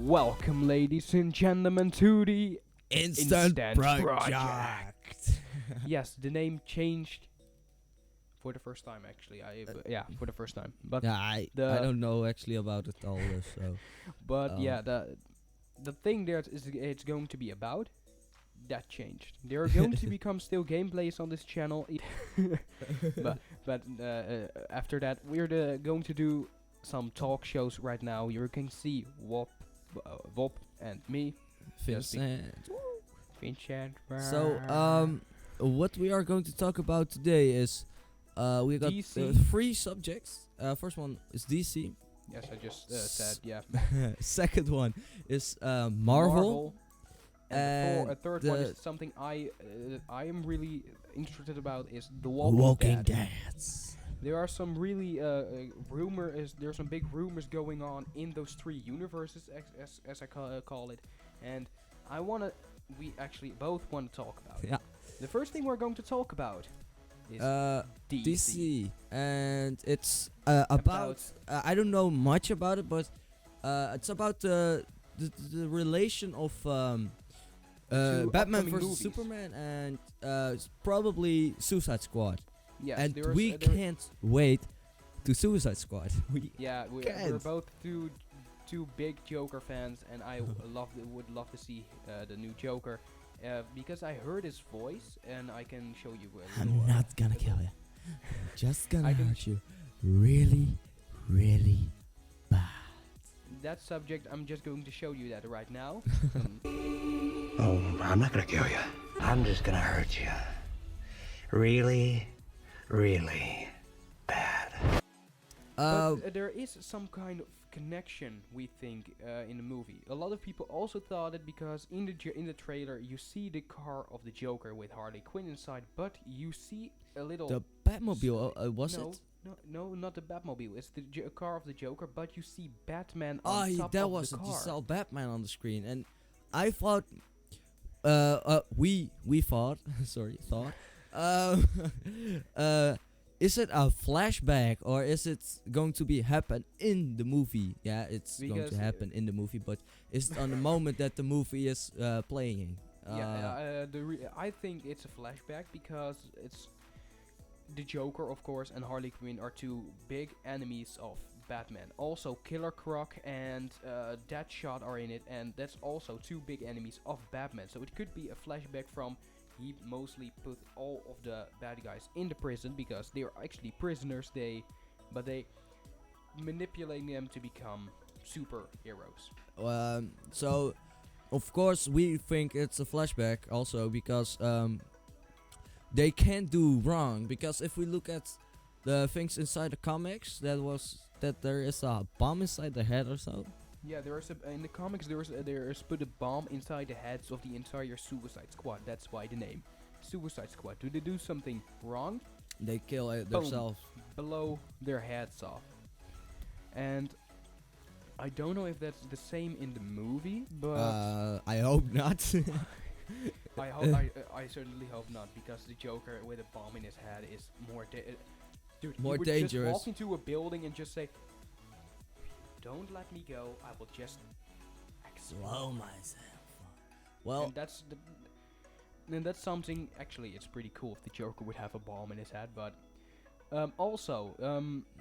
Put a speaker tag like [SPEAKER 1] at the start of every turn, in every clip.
[SPEAKER 1] Welcome, ladies and gentlemen, to the
[SPEAKER 2] Instant
[SPEAKER 1] Project.
[SPEAKER 2] Project.
[SPEAKER 1] Yes, the name changed for the first time. Actually, for the first time. But
[SPEAKER 2] Yeah, I don't know actually about it all. So,
[SPEAKER 1] the thing that is it's going to be about that changed. There are going to become still gameplays on this channel, but after that we're going to do some talk shows right now. You can see Wop and me,
[SPEAKER 2] Vincent.
[SPEAKER 1] Vincent.
[SPEAKER 2] So, what we are going to talk about today is, we got
[SPEAKER 1] DC.
[SPEAKER 2] 3 subjects. First one is DC.
[SPEAKER 1] Yes, I just said yeah.
[SPEAKER 2] Second one is Marvel.
[SPEAKER 1] And a third one is something I am really interested about is The Walking Dead. There are some really there's some big rumors going on in those 3 universes, as I call it, and we actually both want to talk about it.
[SPEAKER 2] Yeah.
[SPEAKER 1] The first thing we're going to talk about is
[SPEAKER 2] DC, and it's about I don't know much about it, but it's about the relation of Batman vs Superman and probably Suicide Squad.
[SPEAKER 1] Yes,
[SPEAKER 2] and we can't wait to Suicide Squad.
[SPEAKER 1] We're both two big Joker fans, and I would love to see the new Joker, because I heard his voice, and I can show you.
[SPEAKER 2] I'm not gonna kill you. Just gonna hurt you really, really bad.
[SPEAKER 1] That subject, I'm just going to show you that right now.
[SPEAKER 3] Oh, I'm not gonna kill you. I'm just gonna hurt you. Really, really bad.
[SPEAKER 1] But there is some kind of connection, we think, in the movie. A lot of people also thought it because in the trailer you see the car of the Joker with Harley Quinn inside, but you see a little...
[SPEAKER 2] The Batmobile, was it?
[SPEAKER 1] No, not the Batmobile. It's the car of the Joker, but you see Batman on top of the car.
[SPEAKER 2] You saw Batman on the screen, and I thought, we thought, is it a flashback or is it going to be happen in the movie? Yeah, it's going to happen in the movie, but is it on the moment that the movie is playing?
[SPEAKER 1] I think it's a flashback because it's the Joker, of course, and Harley Quinn are 2 big enemies of Batman. Also, Killer Croc and Deadshot are in it, and that's also 2 big enemies of Batman. So it could be a flashback from he mostly put all of the bad guys in the prison because they are actually prisoners. But they manipulating them to become superheroes.
[SPEAKER 2] So of course we think it's a flashback also because they can't do wrong, because if we look at the things inside the comics, that there is a bomb inside the head or so.
[SPEAKER 1] Yeah, in the comics there is put a bomb inside the heads of the entire Suicide Squad. That's why the name Suicide Squad. Do they do something wrong?
[SPEAKER 2] They kill themselves.
[SPEAKER 1] Blow their heads off. And I don't know if that's the same in the movie, but
[SPEAKER 2] I hope not.
[SPEAKER 1] I certainly hope not, because the Joker with a bomb in his head is more dangerous. Just walk into a building and just say, "Don't let me go. I will just
[SPEAKER 2] explode myself." Well,
[SPEAKER 1] and that's something. Actually, it's pretty cool if the Joker would have a bomb in his head. But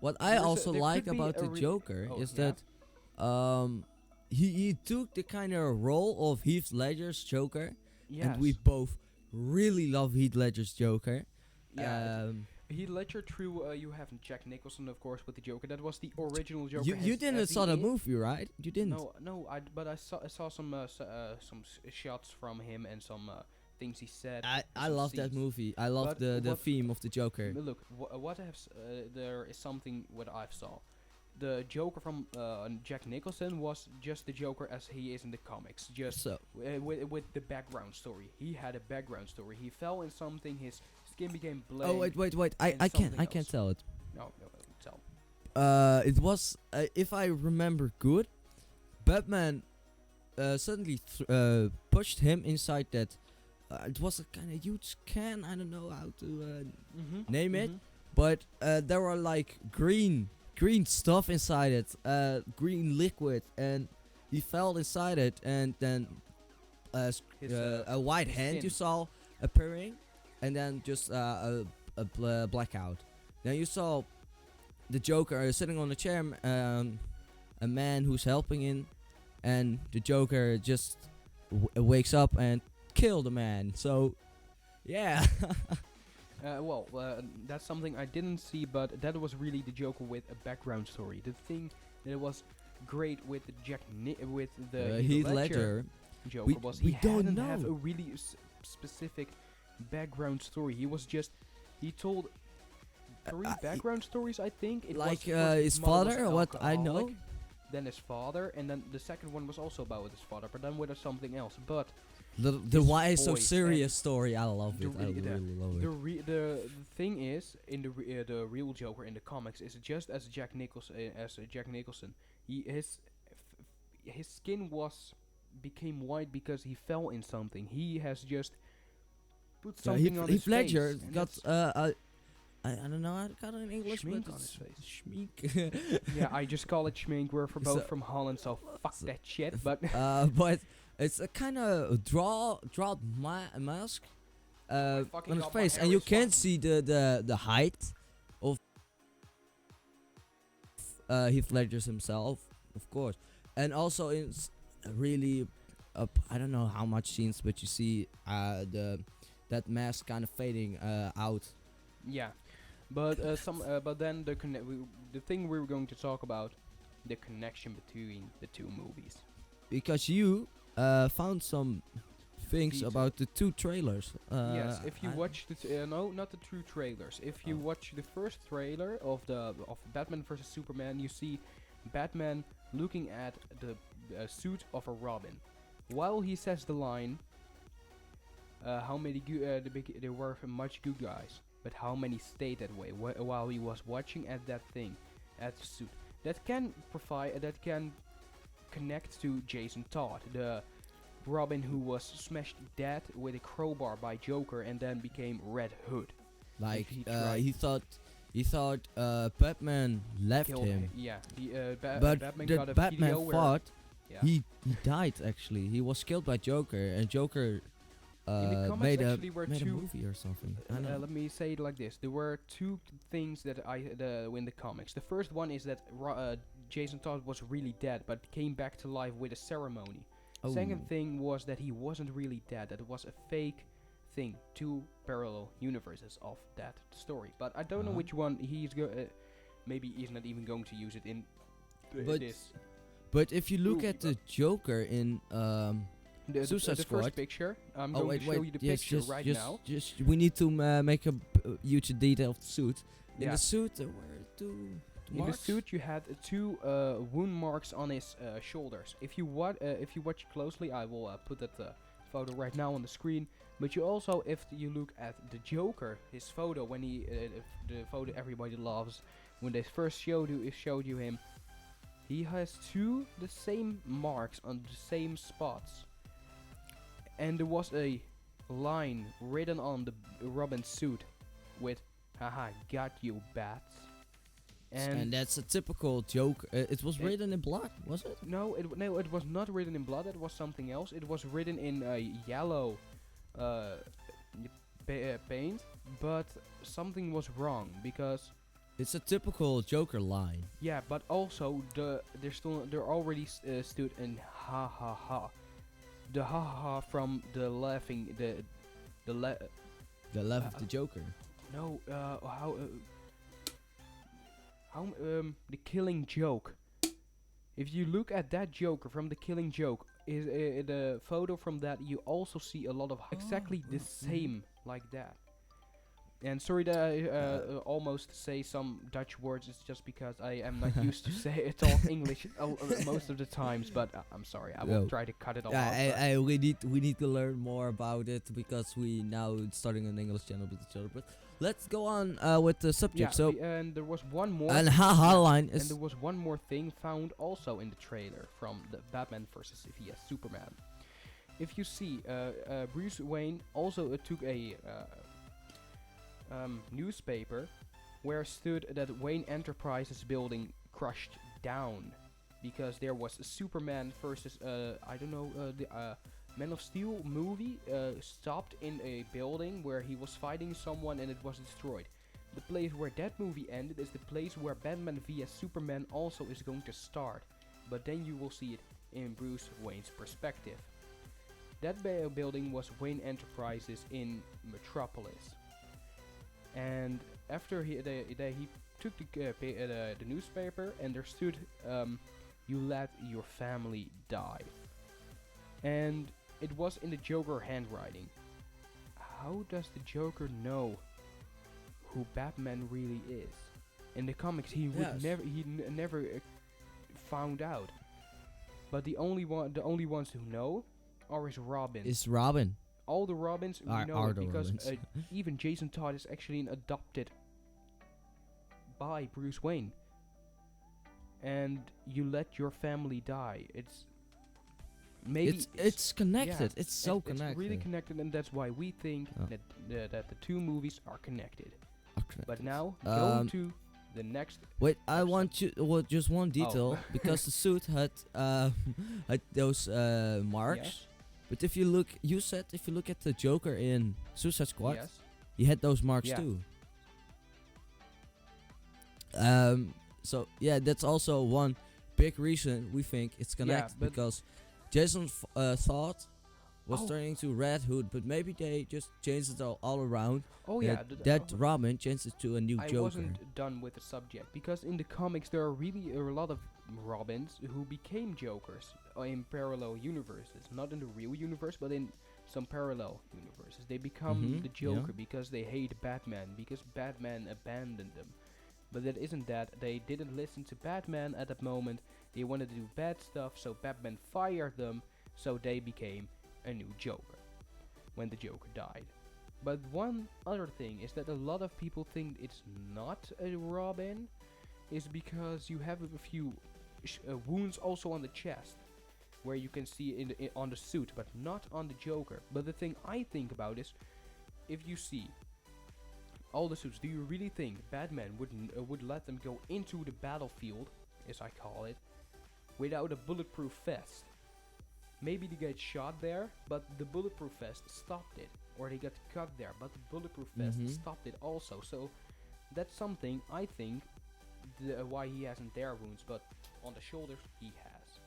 [SPEAKER 2] what I also like about the Joker is that he took the kind of role of Heath Ledger's Joker, and we both really love Heath Ledger's Joker.
[SPEAKER 1] Yeah. Heath Ledger, you have Jack Nicholson, of course, with the Joker. That was the original Joker.
[SPEAKER 2] You didn't saw the movie, right? You didn't.
[SPEAKER 1] No. But I saw some shots from him and some things he said.
[SPEAKER 2] I love that movie. I love the theme of the Joker.
[SPEAKER 1] Look, there is something what I've saw. The Joker from Jack Nicholson was just the Joker as he is in the comics. Just so. With the background story. He had a background story. He fell in something. His skin became black.
[SPEAKER 2] Oh wait! I can't tell it.
[SPEAKER 1] No, tell.
[SPEAKER 2] It was, if I remember good, Batman suddenly pushed him inside that. It was a kind of huge can. I don't know how to name it, but there were like green stuff inside it, green liquid, and he fell inside it, and then
[SPEAKER 1] His,
[SPEAKER 2] a white
[SPEAKER 1] his
[SPEAKER 2] hand
[SPEAKER 1] skin.
[SPEAKER 2] you saw appearing, and then just a blackout. Then you saw the Joker sitting on a chair, a man who's helping him, and the Joker just wakes up and kill the man. So, yeah.
[SPEAKER 1] That's something I didn't see, but that was really the Joker with a background story. The thing that was great with the with the
[SPEAKER 2] Heath Ledger.
[SPEAKER 1] Joker was he
[SPEAKER 2] don't
[SPEAKER 1] didn't
[SPEAKER 2] know.
[SPEAKER 1] have a really specific background story. He told three background stories, I think. It
[SPEAKER 2] Like,
[SPEAKER 1] was first
[SPEAKER 2] his
[SPEAKER 1] mother was
[SPEAKER 2] father, what I know.
[SPEAKER 1] alcoholic, then his father, and then the second one was also about his father, but then with something else. But
[SPEAKER 2] The
[SPEAKER 1] his
[SPEAKER 2] why is so
[SPEAKER 1] voice
[SPEAKER 2] serious story, I love
[SPEAKER 1] the
[SPEAKER 2] it. I
[SPEAKER 1] re- the-
[SPEAKER 2] really love it.
[SPEAKER 1] the thing is, in the real Joker in the comics is just as Jack Nicholson. His skin became white because he fell in something. He has just put something on his
[SPEAKER 2] Heath Ledger
[SPEAKER 1] face. and
[SPEAKER 2] got
[SPEAKER 1] that's
[SPEAKER 2] I don't know how to call it in English,
[SPEAKER 1] schmink
[SPEAKER 2] but
[SPEAKER 1] on
[SPEAKER 2] it's
[SPEAKER 1] his face.
[SPEAKER 2] schmink.
[SPEAKER 1] Yeah, I just call it schmink. We're both
[SPEAKER 2] So-
[SPEAKER 1] from Holland, so fuck
[SPEAKER 2] so-
[SPEAKER 1] that shit. But
[SPEAKER 2] But it's a kind of draw mask
[SPEAKER 1] fucking
[SPEAKER 2] on his
[SPEAKER 1] got my
[SPEAKER 2] face,
[SPEAKER 1] hair
[SPEAKER 2] and you
[SPEAKER 1] is
[SPEAKER 2] can't
[SPEAKER 1] fun.
[SPEAKER 2] see the height of Heath Ledger himself, of course, and also it's really I don't know how much scenes, but you see that mask kind of fading out.
[SPEAKER 1] yeah, but but then the thing we were going to talk about, the connection between the two movies.
[SPEAKER 2] Because you found some things
[SPEAKER 1] Detail.
[SPEAKER 2] about the two trailers.
[SPEAKER 1] Yes, if you
[SPEAKER 2] I-
[SPEAKER 1] watch no, not the two trailers. If you
[SPEAKER 2] Oh.
[SPEAKER 1] watch the first trailer of Batman vs Superman, you see Batman looking at the suit of a Robin, while he says the line, "How many there were much good guys, but how many stayed that way?" While he was watching at that thing, at the suit, that can connect to Jason Todd, the Robin who was smashed dead with a crowbar by Joker and then became Red Hood.
[SPEAKER 2] Like
[SPEAKER 1] he tried-
[SPEAKER 2] he thought Batman left
[SPEAKER 1] Killed
[SPEAKER 2] him,
[SPEAKER 1] Yeah,
[SPEAKER 2] but
[SPEAKER 1] Batman
[SPEAKER 2] the
[SPEAKER 1] got a
[SPEAKER 2] Batman
[SPEAKER 1] video where
[SPEAKER 2] thought
[SPEAKER 1] yeah.
[SPEAKER 2] he died. Actually, he was killed by Joker, and Joker
[SPEAKER 1] In the comics
[SPEAKER 2] made
[SPEAKER 1] actually were
[SPEAKER 2] a
[SPEAKER 1] two.
[SPEAKER 2] movie or something. I don't know.
[SPEAKER 1] Let me say it like this: there were two things that in the comics. The first one is that Jason Todd was really dead, but came back to life with a ceremony.
[SPEAKER 2] Oh.
[SPEAKER 1] Second thing was that he wasn't really dead. That it was a fake thing. Two parallel universes of that story. But I don't know
[SPEAKER 2] Uh-huh.
[SPEAKER 1] which one maybe he's not even going to use it in
[SPEAKER 2] But
[SPEAKER 1] this.
[SPEAKER 2] But if you look
[SPEAKER 1] movie,
[SPEAKER 2] at the Joker in Suicide
[SPEAKER 1] The
[SPEAKER 2] Squad.
[SPEAKER 1] first picture. I'm
[SPEAKER 2] oh
[SPEAKER 1] going
[SPEAKER 2] wait,
[SPEAKER 1] to show
[SPEAKER 2] wait,
[SPEAKER 1] you the
[SPEAKER 2] yes,
[SPEAKER 1] picture
[SPEAKER 2] just,
[SPEAKER 1] right
[SPEAKER 2] just,
[SPEAKER 1] now.
[SPEAKER 2] just we need to make a huge detail of the suit. In
[SPEAKER 1] Yeah.
[SPEAKER 2] the suit, there were two
[SPEAKER 1] In the
[SPEAKER 2] marks.
[SPEAKER 1] suit, you had two wound marks on his shoulders. If you watch closely, I will put that photo right now on the screen. But you also, if you look at the Joker, his photo when the photo everybody loves, when they first showed you him, he has the same marks on the same spots. And there was a line written on the Robin suit with "Haha, got you, bats."
[SPEAKER 2] And that's a typical Joker. It was written in blood, was it?
[SPEAKER 1] No, it was not written in blood. It was something else. It was written in yellow paint, but something was wrong because
[SPEAKER 2] It's a typical Joker line.
[SPEAKER 1] yeah. But also they're already stood in ha ha ha. The ha ha ha from the laughing
[SPEAKER 2] The left of the Joker.
[SPEAKER 1] no the Killing Joke. If you look at that Joker from the Killing Joke, is the photo from that, you also see a lot of exactly the same like that. And sorry that I almost say some Dutch words. It's just because I am not used to talk English most of the times. But I'm sorry. I will
[SPEAKER 2] Yo.
[SPEAKER 1] try to cut it all
[SPEAKER 2] Yeah,
[SPEAKER 1] out. but
[SPEAKER 2] we need to learn more about it because we now starting an English channel with each other. But let's go on with the subject.
[SPEAKER 1] yeah,
[SPEAKER 2] So
[SPEAKER 1] and there was one more.
[SPEAKER 2] and haha line
[SPEAKER 1] And
[SPEAKER 2] is
[SPEAKER 1] there was one more thing found also in the trailer from the Batman vs. Superman. If you see, Bruce Wayne also took a newspaper where stood that Wayne Enterprises building crushed down. because there was a Superman versus I don't know the Man of Steel movie stopped in a building where he was fighting someone and it was destroyed. The place where that movie ended is the place where Batman vs Superman also is going to start, but then you will see it in Bruce Wayne's perspective. That building was Wayne Enterprises in Metropolis, and after he took the newspaper and there stood, "You let your family die," and it was in the Joker handwriting. How does the Joker know who Batman really is? In the comics, he would never found out. But the only ones who know are his Robins.
[SPEAKER 2] Is Robin?
[SPEAKER 1] All the Robins
[SPEAKER 2] Are
[SPEAKER 1] know it
[SPEAKER 2] the
[SPEAKER 1] because
[SPEAKER 2] Robins.
[SPEAKER 1] even Jason Todd is actually adopted by Bruce Wayne. And you let your family die. It's maybe
[SPEAKER 2] It's connected.
[SPEAKER 1] yeah,
[SPEAKER 2] it's so connected.
[SPEAKER 1] It's really connected, and that's why we think
[SPEAKER 2] Oh.
[SPEAKER 1] that the two movies are connected.
[SPEAKER 2] Okay.
[SPEAKER 1] But now go
[SPEAKER 2] Um,
[SPEAKER 1] to the next.
[SPEAKER 2] Wait, I
[SPEAKER 1] episode.
[SPEAKER 2] want you. Well, just one detail
[SPEAKER 1] Oh.
[SPEAKER 2] because the suit had had those marks.
[SPEAKER 1] Yes.
[SPEAKER 2] But if you look, you said if you look at the Joker in Suicide Squad,
[SPEAKER 1] Yes.
[SPEAKER 2] he had those marks
[SPEAKER 1] Yeah.
[SPEAKER 2] too. So yeah, that's also one big reason we think it's connected
[SPEAKER 1] but-
[SPEAKER 2] because Jason thought was
[SPEAKER 1] Oh.
[SPEAKER 2] turning to Red Hood, but maybe they just changed it all around.
[SPEAKER 1] Oh
[SPEAKER 2] that
[SPEAKER 1] yeah.
[SPEAKER 2] that Robin changed it to a new
[SPEAKER 1] I
[SPEAKER 2] Joker.
[SPEAKER 1] wasn't done with the subject because in the comics there are really a lot of Robins who became Jokers in parallel universes, not in the real universe, but in some parallel universes. They become
[SPEAKER 2] Mhm,
[SPEAKER 1] the
[SPEAKER 2] yeah.
[SPEAKER 1] Joker because they hate Batman, because Batman abandoned them. But that isn't that. They didn't listen to Batman at that moment. They wanted to do bad stuff, so Batman fired them, so they became a new Joker when the Joker died. But one other thing is that a lot of people think it's not a Robin, is because you have a few wounds also on the chest, where you can see on the suit, but not on the Joker. But the thing I think about is, if you see all the suits, do you really think Batman would let them go into the battlefield, as I call it, without a bulletproof vest? Maybe they get shot there, but the bulletproof vest stopped it. Or they got cut there, but the bulletproof vest
[SPEAKER 2] Mhm.
[SPEAKER 1] stopped it also. So that's something I think why he hasn't their wounds, but on the shoulders he has.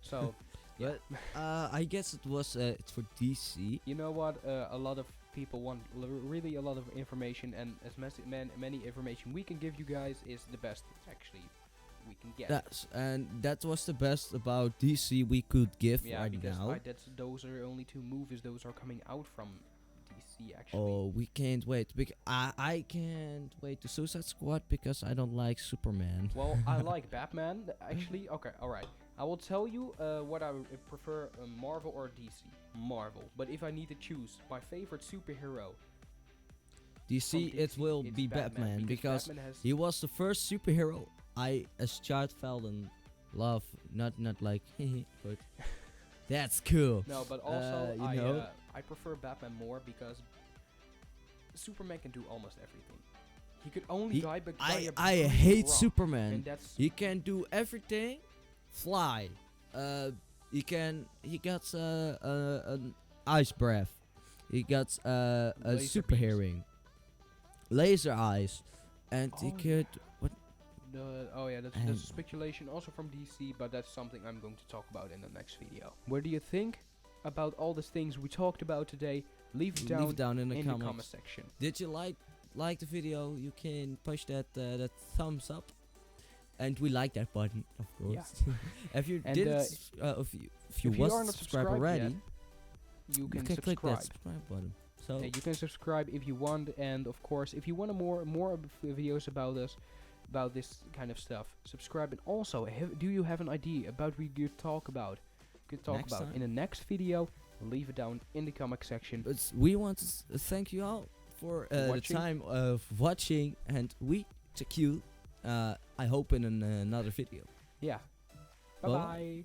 [SPEAKER 1] So yeah.
[SPEAKER 2] But I guess it was it's for DC.
[SPEAKER 1] You know what? A lot of people want really a lot of information, and as many information we can give you guys is the best actually we can get.
[SPEAKER 2] Yes, and that was the best about DC we could give
[SPEAKER 1] Yeah,
[SPEAKER 2] right
[SPEAKER 1] because
[SPEAKER 2] now.
[SPEAKER 1] those are only two movies those are coming out from DC actually.
[SPEAKER 2] Oh, we can't wait. I can't wait to Suicide Squad because I don't like Superman.
[SPEAKER 1] Well, I like Batman actually. Okay, all right. I will tell you what I prefer, Marvel or DC. Marvel. But if I need to choose my favorite superhero,
[SPEAKER 2] DC,
[SPEAKER 1] from
[SPEAKER 2] it
[SPEAKER 1] DC,
[SPEAKER 2] will
[SPEAKER 1] it's
[SPEAKER 2] be Batman because
[SPEAKER 1] Batman has
[SPEAKER 2] he was the first superhero I, as child, fell in love. Not like, but that's cool.
[SPEAKER 1] no, but also
[SPEAKER 2] you know.
[SPEAKER 1] I prefer Batman more because Superman can do almost everything. He could only
[SPEAKER 2] He-
[SPEAKER 1] die by
[SPEAKER 2] I
[SPEAKER 1] by a
[SPEAKER 2] hate
[SPEAKER 1] rock,
[SPEAKER 2] Superman.
[SPEAKER 1] and that's
[SPEAKER 2] He can do everything. Fly. He got an ice breath. He got a
[SPEAKER 1] Laser
[SPEAKER 2] super
[SPEAKER 1] beams.
[SPEAKER 2] hearing. Laser eyes. And he
[SPEAKER 1] Oh,
[SPEAKER 2] could what
[SPEAKER 1] that's
[SPEAKER 2] And-
[SPEAKER 1] speculation also from DC, but that's something I'm going to talk about in the next video. What do you think about all these things we talked about today? Leave it down,
[SPEAKER 2] leave down in the
[SPEAKER 1] in the
[SPEAKER 2] comments.
[SPEAKER 1] comment section.
[SPEAKER 2] Did you like the video? You can push that thumbs up. And we like that button, of course. If you
[SPEAKER 1] And,
[SPEAKER 2] didn't, if you
[SPEAKER 1] if you are
[SPEAKER 2] wasn't
[SPEAKER 1] not
[SPEAKER 2] subscribed
[SPEAKER 1] subscribed
[SPEAKER 2] already,
[SPEAKER 1] yet, you can
[SPEAKER 2] click
[SPEAKER 1] subscribe.
[SPEAKER 2] that subscribe button. So
[SPEAKER 1] You can subscribe if you want, and of course, if you want more videos about us, about this kind of stuff, subscribe. And also, do you have an idea about we could talk about?
[SPEAKER 2] Next time.
[SPEAKER 1] In the next video? Leave it down in the comment section.
[SPEAKER 2] but we want to thank you all for the
[SPEAKER 1] Watching.
[SPEAKER 2] time of watching, and we check you. I hope in another video.
[SPEAKER 1] Yeah. Bye
[SPEAKER 2] Well-
[SPEAKER 1] bye.